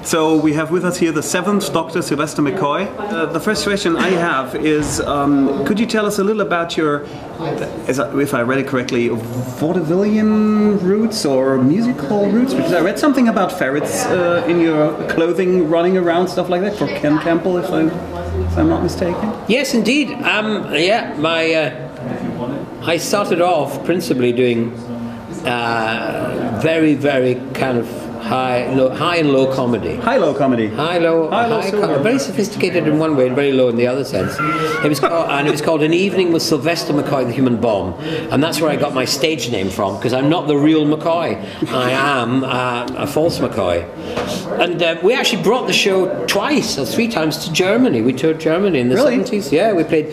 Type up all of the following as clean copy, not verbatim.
So we have with us here the 7th Dr. Sylvester McCoy. The first question I have is, could you tell us a little about your, if I read it correctly, vaudevillian roots or musical roots? Because I read something about ferrets in your clothing running around, stuff like that, for Ken Campbell, if I'm not mistaken. Yes, indeed. Yeah, I started off principally doing very, very kind of high and low comedy. High-low comedy. High-low, very sophisticated in one way and very low in the other sense. It was called An Evening with Sylvester McCoy, the Human Bomb, and that's where I got my stage name from, because I'm not the real McCoy. I am a false McCoy. And we actually brought the show twice or 3 times to Germany. We toured Germany in the 70s. Yeah, we played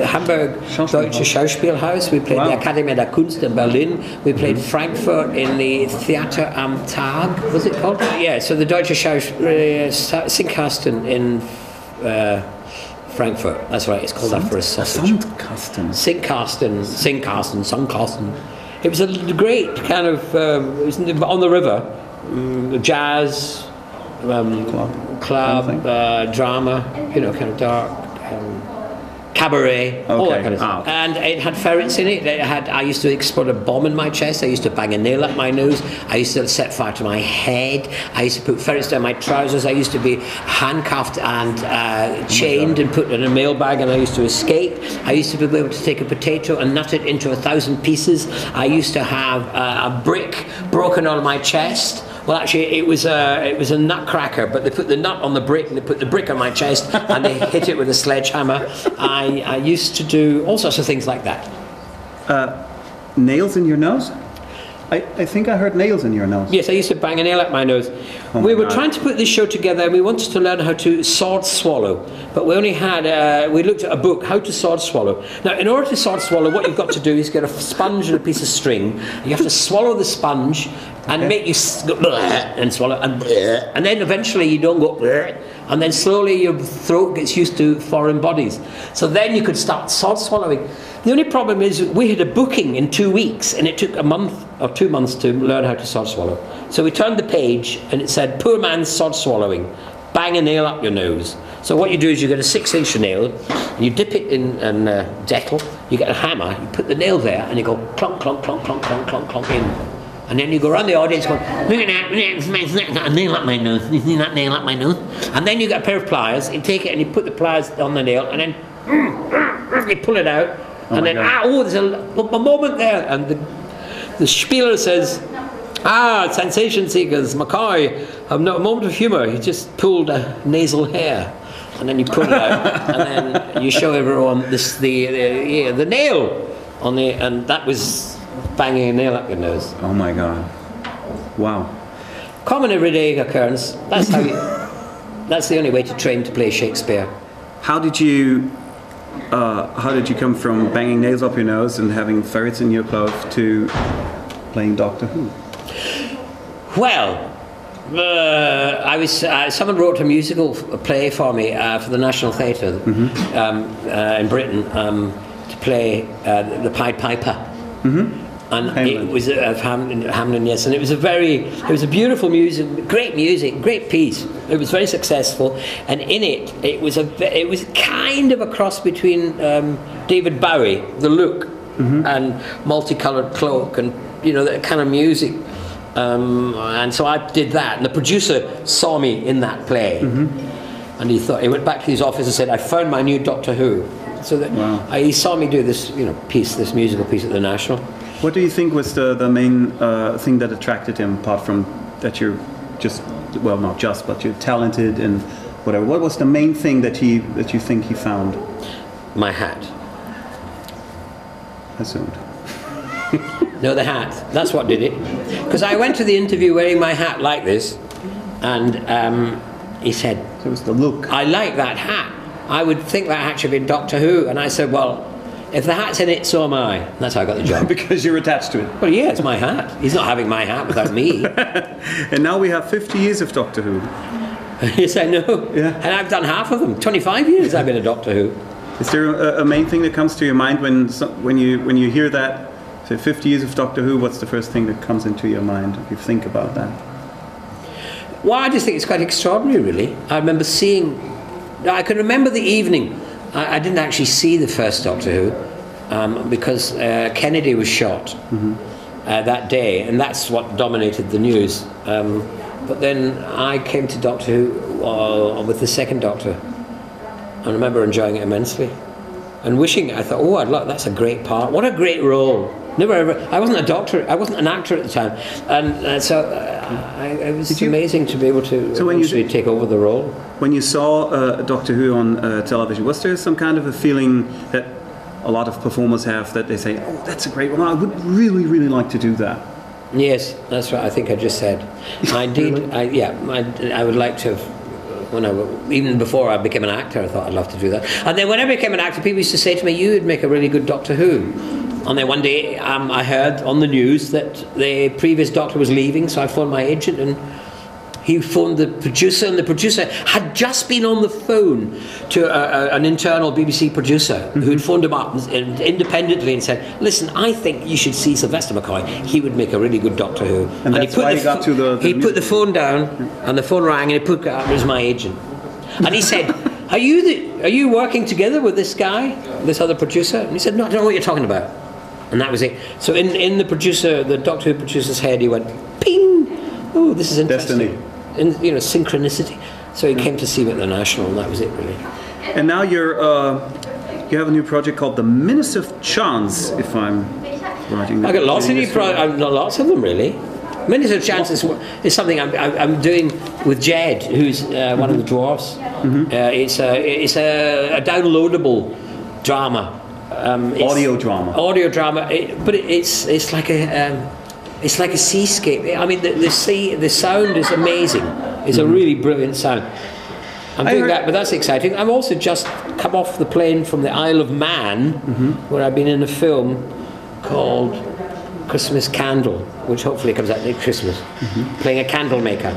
Hamburg Deutsche Schauspielhaus. We played the Akademie der Kunst in Berlin. We played Frankfurt in the Theater am Tag, was it called? Yeah, so the Deutsche Singkasten in Frankfurt. That's right, it's called after a sausage. Singkasten. It was a great kind of, it was on the river, jazz, club, drama, you know, kind of dark, cabaret, all that kind of stuff. And it had ferrets in it. I used to explode a bomb in my chest. I used to bang a nail up my nose. I used to set fire to my head. I used to put ferrets down my trousers. I used to be handcuffed and chained and put in a mailbag, and I used to escape. I used to be able to take a potato and nut it into 1,000 pieces. I used to have a brick broken on my chest. Well, actually, it was a nutcracker, but they put the nut on the brick, and they put the brick on my chest, and they hit it with a sledgehammer. I used to do all sorts of things like that. Nails in your nose? I think I heard nails in your nose. Yes, I used to bang a nail up my nose. We were trying to put this show together, and we wanted to learn how to sword swallow, but we only had, we looked at a book, How to Sword Swallow. Now, in order to sword swallow, what you've got to do is get a sponge and a piece of string. You have to swallow the sponge and make you go and swallow, and then eventually you don't go, and then slowly your throat gets used to foreign bodies. So then you could start sword swallowing. The only problem is we had a booking in 2 weeks, and it took a month or 2 months to learn how to sword swallow. So we turned the page and it said, poor man's sword swallowing, bang a nail up your nose. So what you do is you get a 6-inch nail, and you dip it in Dettol, you get a hammer, you put the nail there, and you go clonk, clonk, clonk, clonk, clonk, clonk, clonk in. And then you go around the audience going, a nail up my nose, that nail up my nose. And then you get a pair of pliers, you take it and you put the pliers on the nail, and then you pull it out, and then, there's a moment there, and the spieler says, sensation seekers, McCoy, have no moment of humour, he just pulled a nasal hair. And then you pull it out, and then you show everyone the nail on the, and that was banging a nail up your nose. Oh my God! Wow. Common everyday occurrence. That's how that's the only way to train to play Shakespeare. How did you come from banging nails up your nose and having ferrets in your clothes to playing Doctor Who? Well, someone wrote a musical play for me for the National Theatre in Britain to play the Pied Piper. And Hamlin. It was of Hamlin, yes, and it was a beautiful music, great piece. It was very successful, and in it was kind of a cross between David Bowie, the look, and multicolored cloak, and you know, that kind of music. And so I did that, and the producer saw me in that play, and he went back to his office and said, "I found my new Doctor Who." So that he saw me do this, this musical piece at the National. What do you think was the main thing that attracted him, apart from that you're just, well, not just, but you're talented and whatever? What was the main thing that you think he found? My hat. Assumed. No, the hat. That's what did it. Because I went to the interview wearing my hat like this, and he said, so it was the look. I like that hat. I would think that hat should be Doctor Who. And I said, well, if the hat's in it, so am I. And that's how I got the job. Because you're attached to it. Well, yeah, it's my hat. He's not having my hat without me. And now we have 50 years of Doctor Who. Yes, I know. Yeah. And I've done half of them. 25 years I've been a Doctor Who. Is there a main thing that comes to your mind when you hear that? So 50 years of Doctor Who, what's the first thing that comes into your mind if you think about that? Well, I just think it's quite extraordinary, really. I remember I can remember the evening. I didn't actually see the first Doctor Who because Kennedy was shot that day, and that's what dominated the news. But then I came to Doctor Who with the second Doctor, and I remember enjoying it immensely. And wishing, I thought, oh, that's a great part. What a great role. Never ever. I wasn't a doctor. I wasn't an actor at the time, and so it was amazing to be able to actually take over the role. When you saw Doctor Who on television, was there some kind of a feeling that a lot of performers have, that they say, "Oh, that's a great one. I would really, really like to do that"? Yes, that's what I think I just said. I did. Really? I would like to have. Even before I became an actor, I thought I'd love to do that. And then when I became an actor, people used to say to me, "You would make a really good Doctor Who." And then one day I heard on the news that the previous Doctor was leaving, so I phoned my agent, and he phoned the producer, and the producer had just been on the phone to an internal BBC producer who'd phoned him up and independently and said, "Listen, I think you should see Sylvester McCoy. He would make a really good Doctor Who." And that's why he got to the put the phone down, and the phone rang, and he put it up as my agent. And he said, Are you working together with this guy, this other producer? And he said, "No, I don't know what you're talking about." And that was it. So in the Doctor Who producer's head, he went, "Ping! Oh, this is interesting." Destiny. And synchronicity. So he came to see me at the National, and that was it, really. And now you have a new project called The Minister of Chance, if I'm writing that. I got lots of new projects, not lots of them, really. Minister of Chance is something I'm doing with Jed, who's one of the dwarfs. It's a downloadable drama. Audio drama. Audio drama, but it's like a seascape. I mean, the sound is amazing. It's a really brilliant sound. I'm doing that, but that's exciting. I've also just come off the plane from the Isle of Man, where I've been in a film called Christmas Candle, which hopefully comes out next Christmas, playing a candle maker.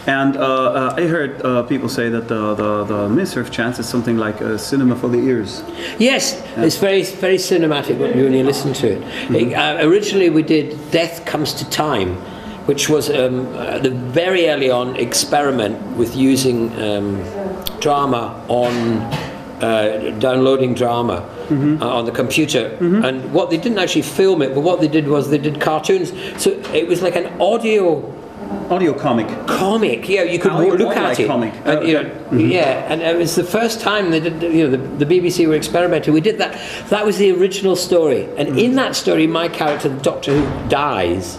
And I heard people say that the Minister of Chance is something like a cinema for the ears. Yes, it's very, very cinematic when you listen to it. Originally we did Death Comes to Time, which was the very early on experiment with using drama on downloading drama on the computer. And what they didn't actually film it, but what they did was they did cartoons. So it was like an audio comic. Yeah, you could look at it. Comic. Yeah, and it was the first time they did. The BBC were experimenting. We did that. That was the original story, and in that story, my character, the Doctor Who, dies,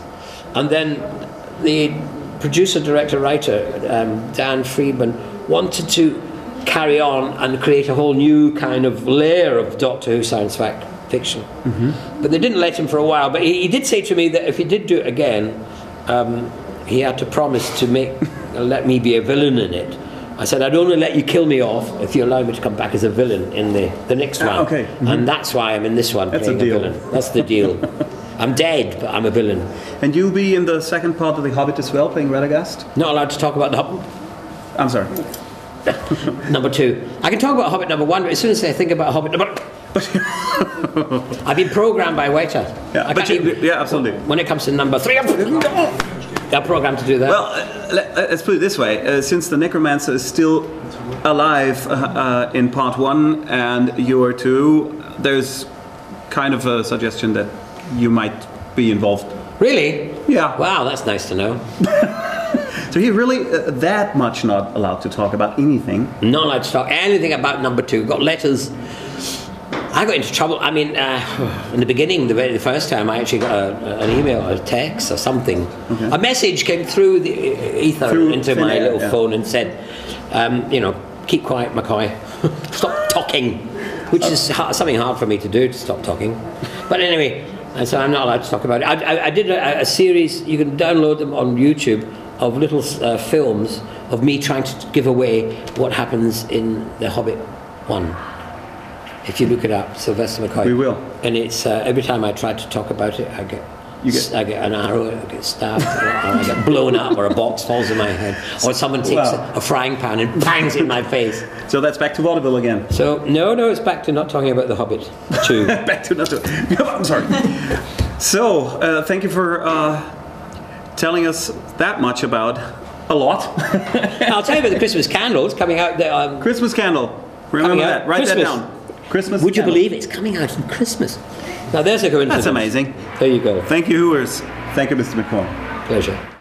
and then the producer, director, writer, Dan Friedman, wanted to carry on and create a whole new kind of layer of Doctor Who science fiction, but they didn't let him for a while. But he did say to me that if he did do it again. He had to promise to let me be a villain in it. I said, "I'd only let you kill me off if you allow me to come back as a villain in the next one." Okay. And that's why I'm in this one, that's playing a villain. That's the deal. I'm dead, but I'm a villain. And you'll be in the second part of The Hobbit as well, playing Radagast? Not allowed to talk about the Hobbit. I'm sorry. Number 2. I can talk about Hobbit number 1, but as soon as I think about Hobbit number... I've been programmed by Waiter. Yeah, absolutely. When it comes to number 3, they're programmed to do that. Well, let's put it this way. Since the Necromancer is still alive in part 1 and you are 2, there's kind of a suggestion that you might be involved. Really? Yeah. Wow, that's nice to know. So you're really that much not allowed to talk about anything? Not allowed to talk anything about number 2. Got letters. I got into trouble. I mean, in the beginning, the first time, I actually got an email or a text or something. Okay. A message came through the ether into my little phone and said, keep quiet, McCoy. Stop talking. Which is something hard for me to do, to stop talking. But anyway, so I'm not allowed to talk about it. I did a series, you can download them on YouTube, of little films of me trying to give away what happens in The Hobbit 1. If you look it up, Sylvester McCoy. We will. And it's every time I try to talk about it, I get an arrow, I get stabbed, or I get blown up, or a box falls in my head, or someone takes a frying pan and bangs it in my face. So that's back to vaudeville again. So no, it's back to not talking about The Hobbit 2. Back to not. I'm sorry. So thank you for telling us that much about A lot. I'll tell you about the Christmas candles coming out there. Christmas candle. Remember that. Write that down. Christmas Would you candle. believe it's coming out on Christmas? Now there's a coincidence. That's amazing. There you go. Thank you, Hooers. Thank you, Mr. McCoy. Pleasure.